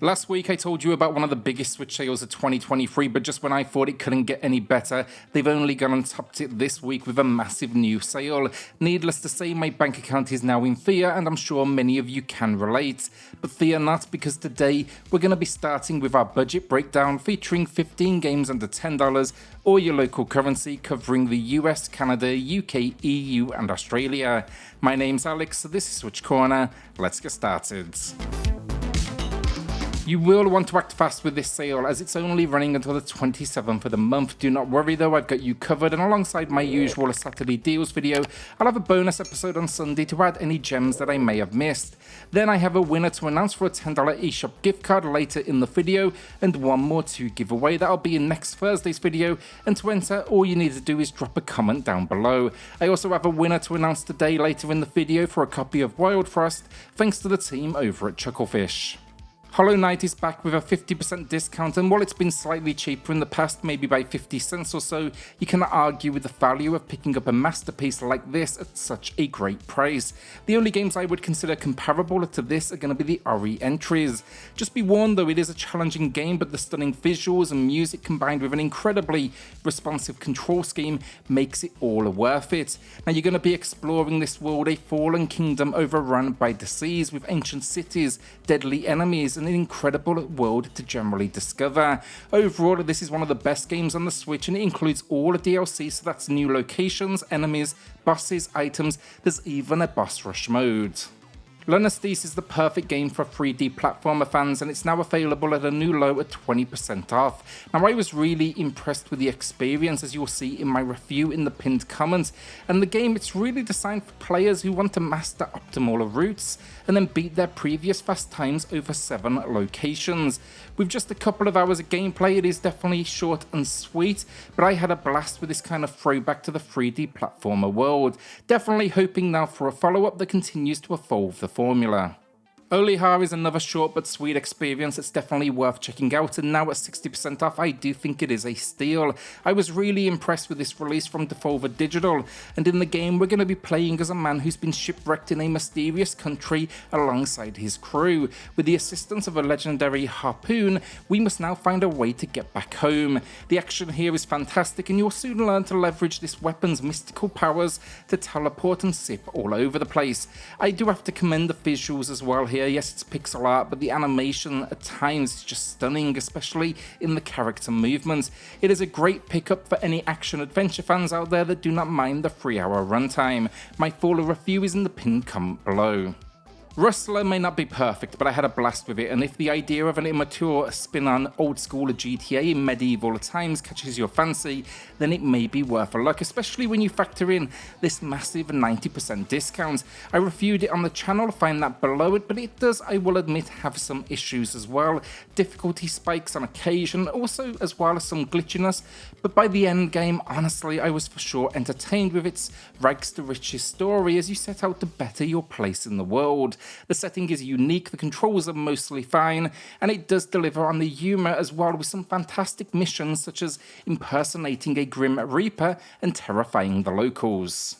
Last week I told you about one of the biggest Switch sales of 2023, but just when I thought it couldn't get any better, they've only gone and topped it this week with a massive new sale. Needless to say, my bank account is now in fear, and I'm sure many of you can relate. But fear not, because today we're going to be starting with our budget breakdown featuring 15 games under $10 or your local currency, covering the US, Canada, UK, EU and Australia. My name's Alex, so this is Switch Corner. Let's get started. You will want to act fast with this sale, as it's only running until the 27th of the month. Do not worry though, I've got you covered, and alongside my usual Saturday deals video, I'll have a bonus episode on Sunday to add any gems that I may have missed. Then I have a winner to announce for a $10 eShop gift card later in the video, and one more to give away. That'll be in next Thursday's video, and to enter, all you need to do is drop a comment down below. I also have a winner to announce today later in the video for a copy of Wildfrost, thanks to the team over at Chucklefish. Hollow Knight is back with a 50% discount, and while it's been slightly cheaper in the past, maybe by 50 cents or so, you cannot argue with the value of picking up a masterpiece like this at such a great price. The only games I would consider comparable to this are going to be the Ori entries. Just be warned though, it is a challenging game, but the stunning visuals and music combined with an incredibly responsive control scheme makes it all worth it. Now you're going to be exploring this world, a fallen kingdom overrun by disease with ancient cities, deadly enemies, and an incredible world to generally discover. Overall, this is one of the best games on the Switch, and it includes all the DLC, so that's new locations, enemies, bosses, items. There's even a boss rush mode. Lunistice is the perfect game for 3D platformer fans, and it's now available at a new low at 20% off. Now I was really impressed with the experience, as you'll see in my review in the pinned comments, and the game, it's really designed for players who want to master optimal routes and then beat their previous fast times over 7 locations. With just a couple of hours of gameplay, it is definitely short and sweet, but I had a blast with this kind of throwback to the 3D platformer world. Definitely hoping now for a follow-up that continues to evolve the formula. Olija is another short but sweet experience that's definitely worth checking out, and now at 60% off, I do think it is a steal. I was really impressed with this release from Devolver Digital, and in the game we're going to be playing as a man who's been shipwrecked in a mysterious country alongside his crew. With the assistance of a legendary harpoon, we must now find a way to get back home. The action here is fantastic, and you'll soon learn to leverage this weapon's mystical powers to teleport and zip all over the place. I do have to commend the visuals as well here. Yes, it's pixel art, but the animation at times is just stunning, especially in the character movements. It is a great pickup for any action-adventure fans out there that do not mind the 3-hour runtime. My full review is in the pinned comment below. Rustler may not be perfect, but I had a blast with it, and if the idea of an immature spin on old school GTA in medieval times catches your fancy, then it may be worth a look, especially when you factor in this massive 90% discount. I reviewed it on the channel, find that below it, but it does, I will admit, have some issues as well. Difficulty spikes on occasion, also as well as some glitchiness, but by the end game, honestly, I was for sure entertained with its rags to riches story as you set out to better your place in the world. The setting is unique, the controls are mostly fine, and it does deliver on the humour as well, with some fantastic missions such as impersonating a Grim Reaper and terrifying the locals.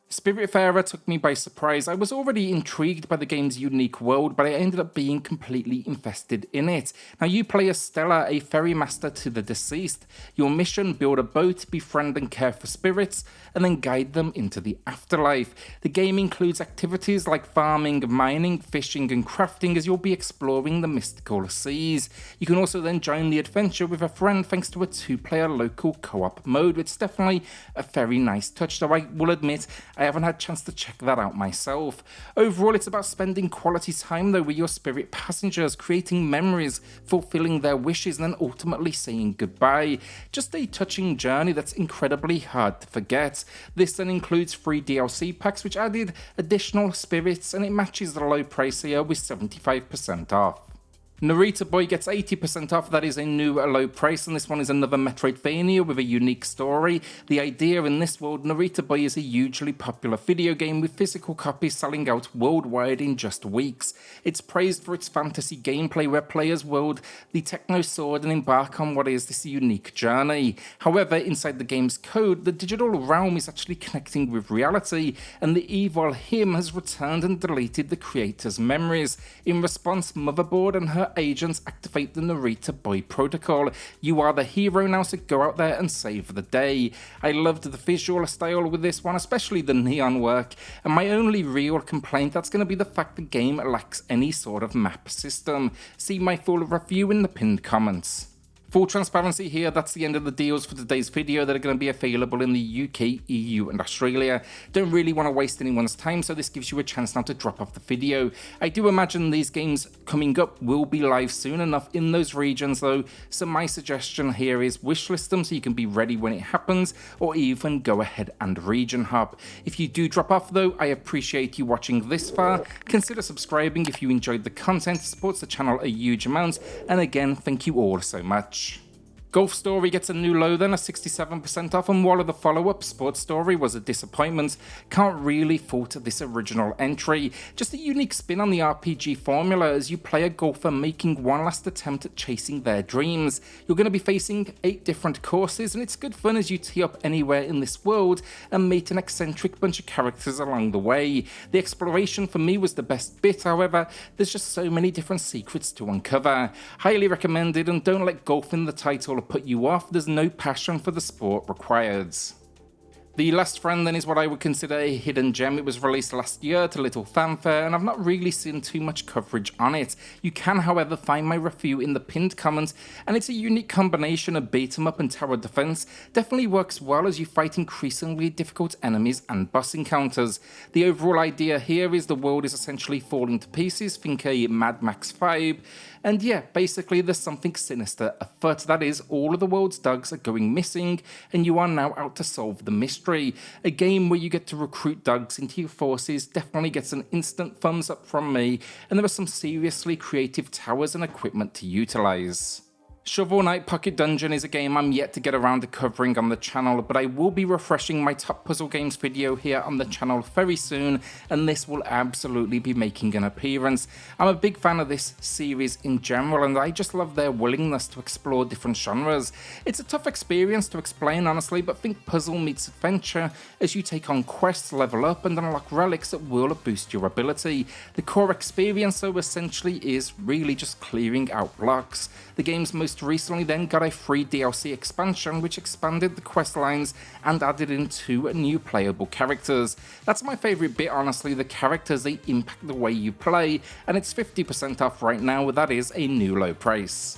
Spiritfarer took me by surprise. I was already intrigued by the game's unique world, but I ended up being completely invested in it. Now you play as Stella, a ferrymaster to the deceased. Your mission: build a boat, befriend and care for spirits, and then guide them into the afterlife. The game includes activities like farming, mining, fishing and crafting, as you'll be exploring the mystical seas. You can also then join the adventure with a friend thanks to a 2-player local co-op mode. It's definitely a very nice touch, though I will admit I haven't had a chance to check that out myself. Overall, it's about spending quality time though with your spirit passengers, creating memories, fulfilling their wishes, and then ultimately saying goodbye. Just a touching journey that's incredibly hard to forget. This then includes 3 DLC packs which added additional spirits, and it matches the low price here with 75% off. Narita Boy gets 80% off. That is a new low price, and this one is another Metroidvania with a unique story. The idea in this world, Narita Boy is a hugely popular video game with physical copies selling out worldwide in just weeks. It's praised for its fantasy gameplay where players wield the techno sword and embark on what is this unique journey. However, inside the game's code, the digital realm is actually connecting with reality, and the evil him has returned and deleted the creator's memories. In response, Motherboard and her undercover agents activate the Narita Boy protocol. You are the hero now, so go out there and save the day. I loved the visual style with this one, especially the neon work, and my only real complaint that's going to be the fact the game lacks any sort of map system. See my full review in the pinned comments. Full transparency here, that's the end of the deals for today's video that are going to be available in the UK, EU and Australia. Don't really want to waste anyone's time, so this gives you a chance now to drop off the video. I do imagine these games coming up will be live soon enough in those regions though, so my suggestion here is wishlist them so you can be ready when it happens, or even go ahead and region hop. If you do drop off though, I appreciate you watching this far. Consider subscribing if you enjoyed the content, it supports the channel a huge amount, and again, thank you all so much. Golf Story gets a new low then, a 67% off, and while the follow-up Sports Story was a disappointment, can't really fault this original entry. Just a unique spin on the RPG formula as you play a golfer making one last attempt at chasing their dreams. You're going to be facing 8 different courses, and it's good fun as you tee up anywhere in this world and meet an eccentric bunch of characters along the way. The exploration for me was the best bit, however, there's just so many different secrets to uncover. Highly recommended, and don't let golf in the title put you off, there's no passion for the sport required. The Last Friend then is what I would consider a hidden gem. It was released last year to little fanfare and I've not really seen too much coverage on it. You can however find my review in the pinned comment, and it's a unique combination of beat 'em up and tower defense. Definitely works well as you fight increasingly difficult enemies and boss encounters. The overall idea here is the world is essentially falling to pieces, think a Mad Max vibe. And yeah, basically there's something sinister afoot. That is, all of the world's dogs are going missing and you are now out to solve the mystery. A game where you get to recruit dogs into your forces definitely gets an instant thumbs up from me, and there are some seriously creative towers and equipment to utilise. Shovel Knight Pocket Dungeon is a game I'm yet to get around to covering on the channel, but I will be refreshing my top puzzle games video here on the channel very soon, and this will absolutely be making an appearance. I'm a big fan of this series in general, and I just love their willingness to explore different genres. It's a tough experience to explain honestly, but think puzzle meets adventure as you take on quests, level up, and unlock relics that will boost your ability. The core experience though essentially is really just clearing out blocks. The game's most recently then got a free DLC expansion which expanded the quest lines and added in 2 new playable characters. That's my favourite bit honestly, the characters, they impact the way you play, and it's 50% off right now, that is a new low price.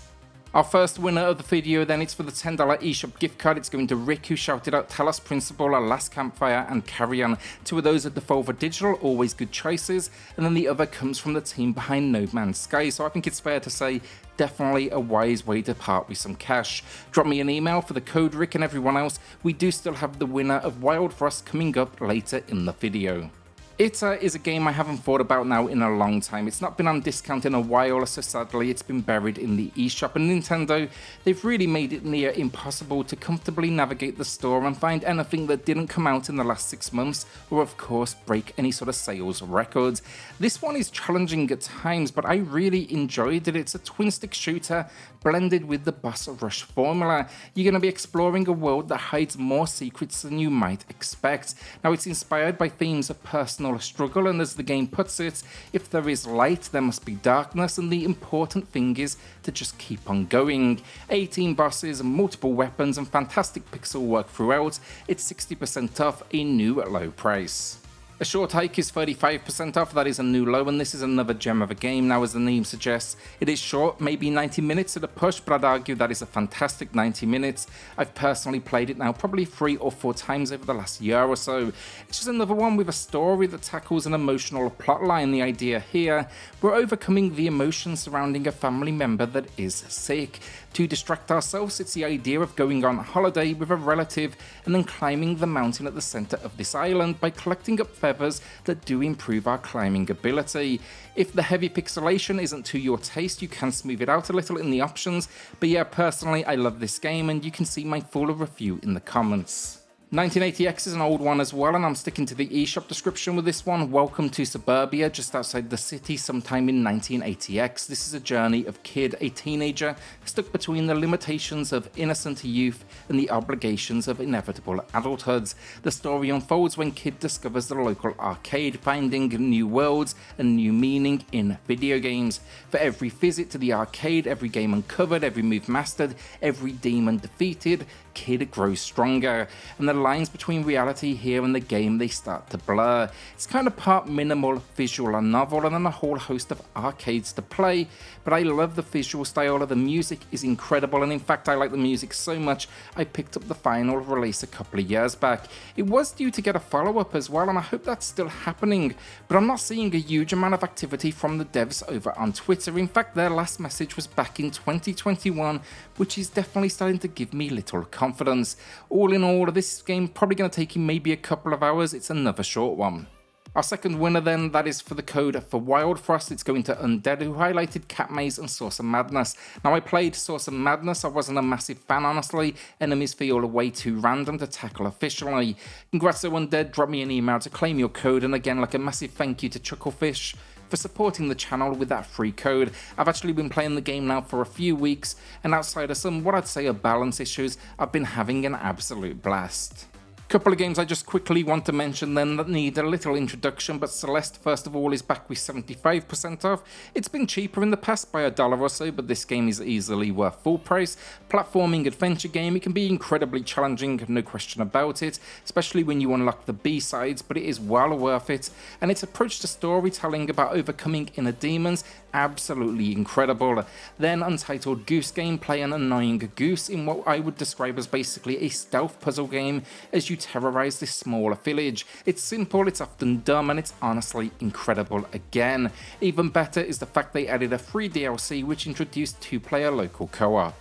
Our first winner of the video then, it's for the $10 eShop gift card. It's going to Rick, who shouted out Tell Us Principle, Last Campfire and Carry On. 2 of those at Devolver Digital, always good choices, and then the other comes from the team behind No Man's Sky, so I think it's fair to say definitely a wise way to part with some cash. Drop me an email for the code, Rick, and everyone else. We do still have the winner of Wildfrost coming up later in the video. ITTA is a game I haven't thought about now in a long time. It's not been on discount in a while, so sadly it's been buried in the eShop, and Nintendo, they've really made it near impossible to comfortably navigate the store and find anything that didn't come out in the last 6 months, or of course break any sort of sales records. This one is challenging at times, but I really enjoyed it. It's a twin stick shooter blended with the boss rush formula. You're going to be exploring a world that hides more secrets than you might expect. Now it's inspired by themes of personal struggle, and as the game puts it, if there is light there must be darkness, and the important thing is to just keep on going. 18 bosses, multiple weapons and fantastic pixel work throughout. It's 60% off, a new low price. A Short Hike is 35% off, that is a new low, and this is another gem of a game. Now, as the name suggests, it is short, maybe 90 minutes at a push, but I'd argue that is a fantastic 90 minutes. I've personally played it now probably 3 or 4 times over the last year or so. It's just another one with a story that tackles an emotional plotline. The idea here, we're overcoming the emotions surrounding a family member that is sick. To distract ourselves, it's the idea of going on holiday with a relative and then climbing the mountain at the centre of this island by collecting up feathers that do improve our climbing ability. If the heavy pixelation isn't to your taste, you can smooth it out a little in the options, but yeah, personally I love this game, and you can see my full review in the comments. 1980X is an old one as well, and I'm sticking to the eShop description with this one. Welcome to suburbia just outside the city sometime in 1980X. This is a journey of Kid, a teenager stuck between the limitations of innocent youth and the obligations of inevitable adulthood. The story unfolds when Kid discovers the local arcade, finding new worlds and new meaning in video games. For every visit to the arcade, every game uncovered, every move mastered, every demon defeated, Kid grows stronger, and the lines between reality here and the game, they start to blur. It's kind of part minimal visual and novel, and then a whole host of arcades to play, but I love the visual style. The music is incredible, and in fact I like the music so much I picked up the final release a couple of years back. It was due to get a follow-up as well, and I hope that's still happening, but I'm not seeing a huge amount of activity from the devs over on Twitter. In fact, their last message was back in 2021, which is definitely starting to give me little confidence. All in all, this game probably going to take you maybe a couple of hours. It's another short one. Our second winner then, that is for the code for Wildfrost. It's going to Undead, who highlighted Cat Maze and Source of Madness. Now, I played Source of Madness. I wasn't a massive fan, honestly. Enemies feel way too random to tackle efficiently. Congrats to Undead. Drop me an email to claim your code. And again, like a massive thank you to Chucklefish for supporting the channel with that free code. I've actually been playing the game now for a few weeks, and outside of some what I'd say are balance issues, I've been having an absolute blast. Couple of games I just quickly want to mention then that need a little introduction, but Celeste first of all is back with 75% off. It's been cheaper in the past by $1 or so, but this game is easily worth full price. Platforming adventure game, it can be incredibly challenging, no question about it, especially when you unlock the B-sides, but it is well worth it, and its approach to storytelling about overcoming inner demons, absolutely incredible. Then Untitled Goose game, play an annoying goose in what I would describe as basically a stealth puzzle game as you terrorize this smaller village. It's simple, it's often dumb, and it's honestly incredible again. Even better is the fact they added a free DLC which introduced 2-player local co-op.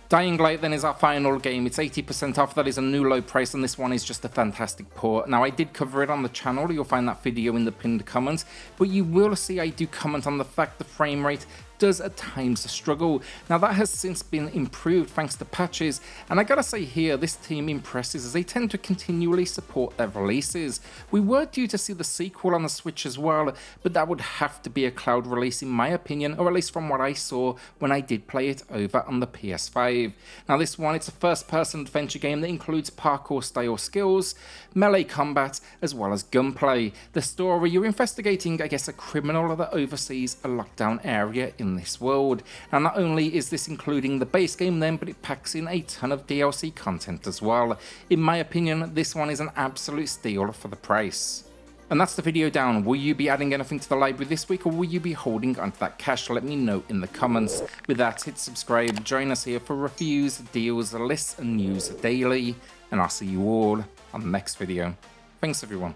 Dying Light then is our final game. It's 80% off. That is a new low price, and this one is just a fantastic port. Now, I did cover it on the channel. You'll find that video in the pinned comments, but you will see I do comment on the fact the frame rate does at times struggle. Now, that has since been improved thanks to patches, and I gotta say here, this team impresses as they tend to continually support their releases. We were due to see the sequel on the Switch as well, but that would have to be a cloud release in my opinion, or at least from what I saw when I did play it over on the PS5. Now, this one, it's a first-person adventure game that includes parkour-style skills, melee combat, as well as gunplay. The story, you're investigating, I guess, a criminal that oversees a lockdown area in this world. Now, not only is this including the base game then, but it packs in a ton of DLC content as well. In my opinion, this one is an absolute steal for the price. And that's the video down. Will you be adding anything to the library this week, or will you be holding onto that cash? Let me know in the comments. With that, hit subscribe, join us here for reviews, deals, lists, and news daily, and I'll see you all on the next video. Thanks everyone.